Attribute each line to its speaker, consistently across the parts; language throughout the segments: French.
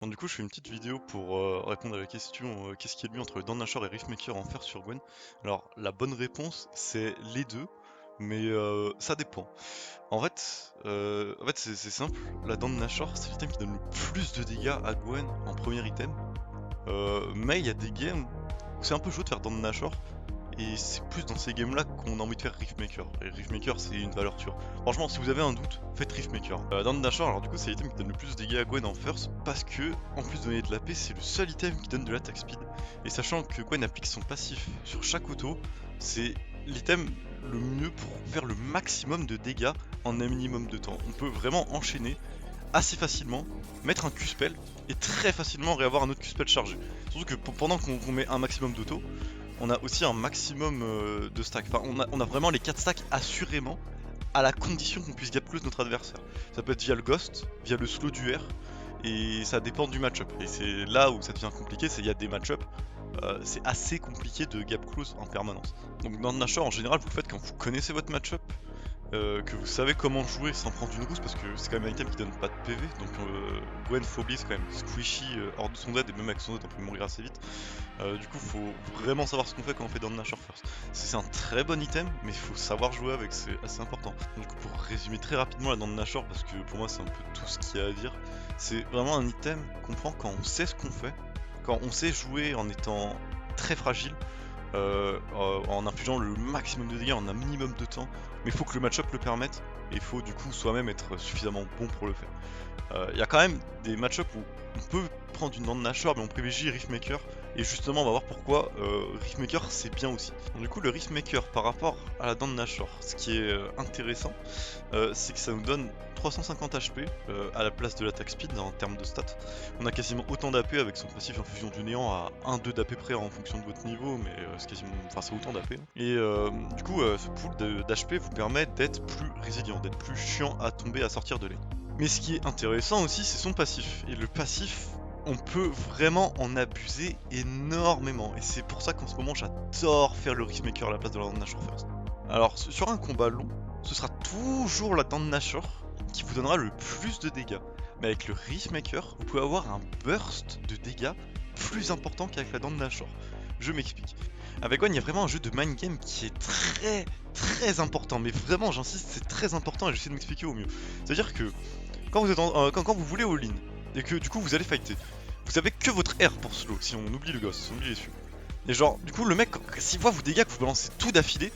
Speaker 1: Bon, du coup, je fais une petite vidéo pour répondre à la question qu'est-ce qui est le mieux entre le Dawn et Riftmaker en fer sur Gwen? Alors, la bonne réponse, c'est les deux, mais ça dépend. En fait, c'est simple, la Dawn Nashor, c'est l'item qui donne le plus de dégâts à Gwen en premier item, mais il y a des games où c'est un peu chaud de faire Dawn Nashor, et c'est plus dans ces games là qu'on a envie de faire Riftmaker. Et Riftmaker c'est une valeur sûre. Franchement, si vous avez un doute, faites Riftmaker. Dans le Dashar, alors du coup c'est l'item qui donne le plus de dégâts à Gwen en first, parce que en plus de donner de la paix, c'est le seul item qui donne de l'attaque speed. Et sachant que Gwen applique son passif sur chaque auto, c'est l'item le mieux pour faire le maximum de dégâts en un minimum de temps. On peut vraiment enchaîner assez facilement, mettre un Q-spell et très facilement réavoir un autre Q-spell chargé. Surtout que pendant qu'on met un maximum d'auto, on a aussi un maximum de stacks. Enfin, on a vraiment les 4 stacks assurément, à la condition qu'on puisse gap close notre adversaire. Ça peut être via le ghost, via le slow du R, et ça dépend du match-up. Et c'est là où ça devient compliqué, c'est qu'il y a des match-up, c'est assez compliqué de gap close en permanence. Donc dans le Nashor, en général, vous le faites quand vous connaissez votre match-up, que vous savez comment jouer sans prendre une rousse, parce que c'est quand même un item qui donne pas de PV, donc Gwen faut oublier, c'est quand même squishy hors de son dead, et même avec son dead on peut mourir assez vite. Du coup faut vraiment savoir ce qu'on fait quand on fait Dawn Nashor first. C'est un très bon item, mais il faut savoir jouer avec, c'est assez important. Du coup pour résumer très rapidement la Dawn Nashor, parce que pour moi c'est un peu tout ce qu'il y a à dire, c'est vraiment un item qu'on prend quand on sait ce qu'on fait, quand on sait jouer en étant très fragile, en infligeant le maximum de dégâts en un minimum de temps, mais il faut que le match-up le permette, et il faut du coup soi-même être suffisamment bon pour le faire. Il y a quand même des match-up où on peut prendre une Dawn Nashor, mais on privilégie Riftmaker, et justement on va voir pourquoi Riftmaker c'est bien aussi. Donc, du coup le Riftmaker par rapport à la Dawn Nashor, ce qui est intéressant, c'est que ça nous donne 350 HP à la place de l'attaque speed en termes de stats. On a quasiment autant d'AP avec son passif infusion du néant à 1-2 d'AP près en fonction de votre niveau, mais c'est quasiment, enfin c'est autant d'AP. Et du coup ce pool d'HP vous permet d'être plus résilient, d'être plus chiant à tomber, à sortir de lane. Mais ce qui est intéressant aussi c'est son passif, et le passif on peut vraiment en abuser énormément, et c'est pour ça qu'en ce moment j'adore faire le Riftmaker à la place de la Nashor first. Alors sur un combat long, ce sera toujours la Dawn Nashor qui vous donnera le plus de dégâts. Mais avec le Riftmaker, vous pouvez avoir un burst de dégâts plus important qu'avec la Dawn Nashor. Je m'explique. Avec Gwen, il y a vraiment un jeu de mind game qui est très important. Mais vraiment, j'insiste, c'est très important et j'essaie de m'expliquer au mieux. C'est-à-dire que quand vous, êtes quand vous voulez all-in et que du coup vous allez fighter, vous avez que votre R pour slow, si on oublie le ghost, si on oublie les cieux. Et genre, du coup, le mec, s'il voit vos dégâts que vous balancez tout d'affilée,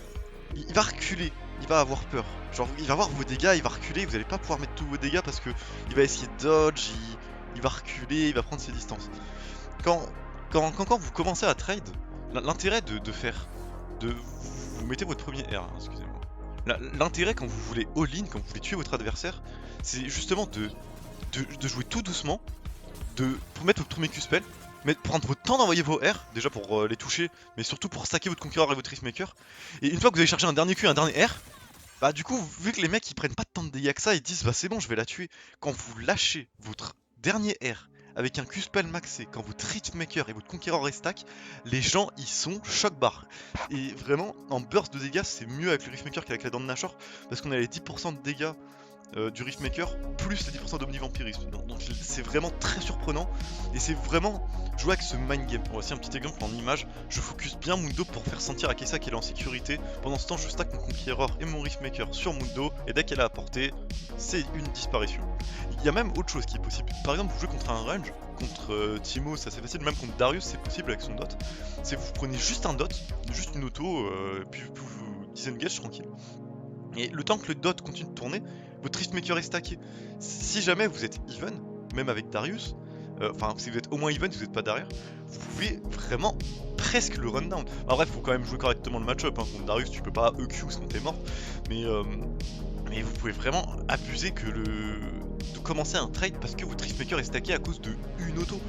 Speaker 1: il va reculer, il va avoir peur. Genre, il va voir vos dégâts, il va reculer, vous allez pas pouvoir mettre tous vos dégâts parce que il va essayer de dodge, il va reculer, il va prendre ses distances. Quand, quand vous commencez à trade, l'intérêt de faire, vous mettez votre premier R, hein, excusez-moi. L'intérêt quand vous voulez all-in, quand vous voulez tuer votre adversaire, c'est justement de jouer tout doucement, pour mettre votre premier Q-spell, mais prendre votre temps d'envoyer vos R, déjà pour les toucher, mais surtout pour stacker votre conquéreur et votre Riftmaker. Et une fois que vous avez chargé un dernier Q et un dernier R, bah du coup, vu que les mecs ils prennent pas tant de dégâts que ça, ils disent bah c'est bon, je vais la tuer. Quand vous lâchez votre dernier R avec un Q-spell maxé, quand votre Riftmaker et votre conquéreur restack, les gens ils sont choc barre. Et vraiment, en burst de dégâts, c'est mieux avec le Riftmaker qu'avec la Dawn Nashor, parce qu'on a les 10% de dégâts du Riftmaker plus les 10% d'omnivampirisme. Donc c'est vraiment très surprenant et c'est vraiment jouer avec ce mind game. Voici un petit exemple en image. Je focus bien Mundo pour faire sentir à Kessa qu'elle est en sécurité. Pendant ce temps, je stack mon conquéreur et mon Riftmaker sur Mundo, et dès qu'elle a apporté, c'est une disparition. Il y a même autre chose qui est possible. Par exemple, vous jouez contre un range, contre Timo, c'est assez facile, même contre Darius, c'est possible avec son dot. C'est vous prenez juste un dot, juste une auto, puis vous disengage tranquille. Et le temps que le dot continue de tourner, votre Riftmaker est stacké. Si jamais vous êtes even, même avec Darius, enfin si vous êtes au moins even, si vous n'êtes pas derrière, vous pouvez vraiment presque le run down. Alors bref, faut quand même jouer correctement le match-up, hein. Contre Darius tu peux pas EQ sinon t'es mort, mais vous pouvez vraiment abuser de commencer un trade parce que votre Riftmaker est stacké à cause de une auto,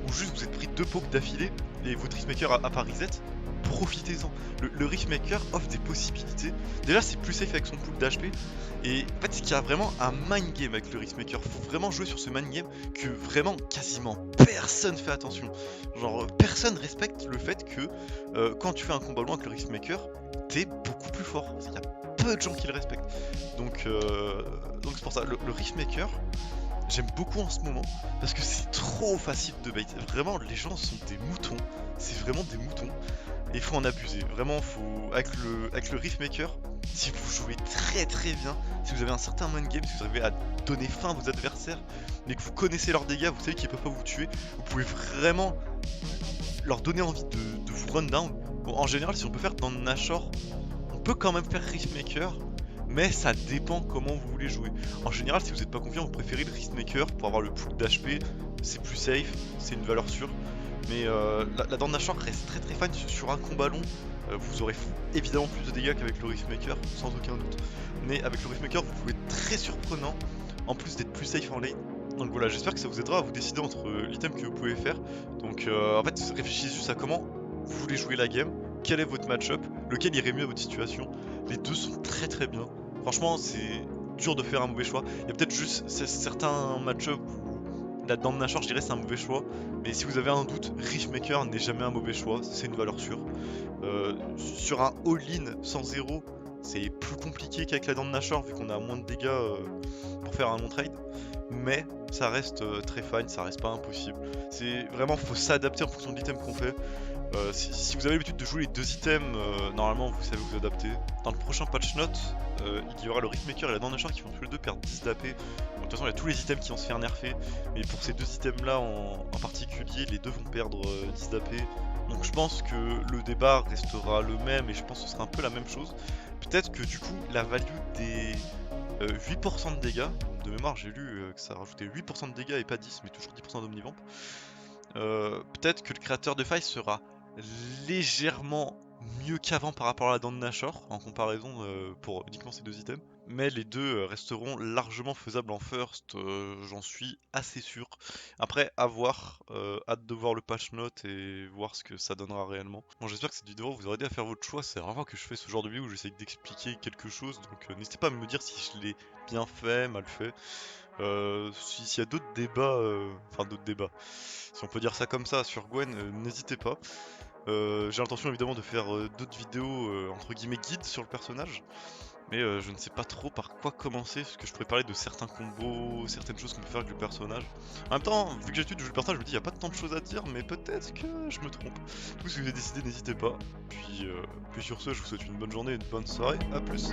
Speaker 1: ou juste vous êtes pris 2 pokes d'affilée et votre Riftmaker a pas reset. Profitez-en. Le Riftmaker offre des possibilités. Déjà, c'est plus safe avec son pool d'HP. Et en fait, c'est qu'il y a vraiment un mind game avec le Riftmaker. Faut vraiment jouer sur ce mind game que vraiment quasiment personne fait attention. Genre, personne respecte le fait que quand tu fais un combat loin avec le Riftmaker, t'es beaucoup plus fort. Il y a peu de gens qui le respectent. Donc c'est pour ça. Le Riftmaker, j'aime beaucoup en ce moment parce que c'est trop facile de bait. Vraiment, les gens sont des moutons. C'est vraiment des moutons. Et il faut en abuser. Vraiment, faut avec le Riftmaker, si vous jouez très très bien, si vous avez un certain mind game, si vous arrivez à donner fin à vos adversaires, mais que vous connaissez leurs dégâts, vous savez qu'ils peuvent pas vous tuer, vous pouvez vraiment leur donner envie de vous run down. Bon, en général, si on peut faire dans Nashor, on peut quand même faire Riftmaker, mais ça dépend comment vous voulez jouer. En général, si vous n'êtes pas confiant, vous préférez le Riftmaker pour avoir le pool d'HP, c'est plus safe, c'est une valeur sûre. Mais la Dent de Nashor reste très très fine sur un combat long. Vous aurez évidemment plus de dégâts qu'avec le Riftmaker, sans aucun doute. Mais avec le Riftmaker, vous pouvez être très surprenant, en plus d'être plus safe en lane. Donc voilà, j'espère que ça vous aidera à vous décider entre l'item que vous pouvez faire. Donc en fait, réfléchissez juste à comment vous voulez jouer la game, quel est votre match-up, lequel irait mieux à votre situation. Les deux sont très très bien. Franchement, c'est dur de faire un mauvais choix. Il y a peut-être juste certains match-up où la Dent de Nashor, je dirais, c'est un mauvais choix. Mais si vous avez un doute, Riftmaker n'est jamais un mauvais choix, c'est une valeur sûre. Sur un all-in sans zéro, c'est plus compliqué qu'avec la Dent de Nashor, vu qu'on a moins de dégâts pour faire un non-trade. Mais ça reste très fine, ça reste pas impossible. C'est vraiment, faut s'adapter en fonction de l'item qu'on fait. Si vous avez l'habitude de jouer les deux items, normalement vous savez vous adapter. Dans le prochain patch note, il y aura le Riftmaker et la Dent de Nashor qui vont tous les deux perdre 10 d'AP. De toute façon, il y a tous les items qui vont se faire nerfer, mais pour ces deux items là en particulier, les deux vont perdre 10 d'AP. Donc je pense que le débat restera le même et je pense que ce sera un peu la même chose. Peut-être que du coup, la value des 8% de dégâts, de mémoire j'ai lu que ça rajoutait 8% de dégâts et pas 10, mais toujours 10% d'Omnivamp. Peut-être que le créateur de faille sera légèrement mieux qu'avant par rapport à la Dent de Nashor en comparaison pour uniquement ces deux items, mais les deux resteront largement faisables en first, j'en suis assez sûr. Après, à voir, hâte de voir le patch note et voir ce que ça donnera réellement. Bon, j'espère que cette vidéo vous aura aidé à faire votre choix. C'est rarement que je fais ce genre de vidéo où j'essaie d'expliquer quelque chose, donc n'hésitez pas à me dire si je l'ai bien fait, mal fait. S'il y a d'autres débats, si on peut dire ça comme ça sur Gwen, n'hésitez pas. J'ai l'intention évidemment de faire d'autres vidéos entre guillemets guides sur le personnage, mais je ne sais pas trop par quoi commencer, parce que je pourrais parler de certains combos, certaines choses qu'on peut faire avec le personnage. En même temps, vu que j'ai l'habitude de jouer le personnage, je me dis il n'y a pas tant de choses à dire, mais peut-être que je me trompe. Du coup, si vous avez décidé, n'hésitez pas. Puis sur ce, je vous souhaite une bonne journée, une bonne soirée, à plus.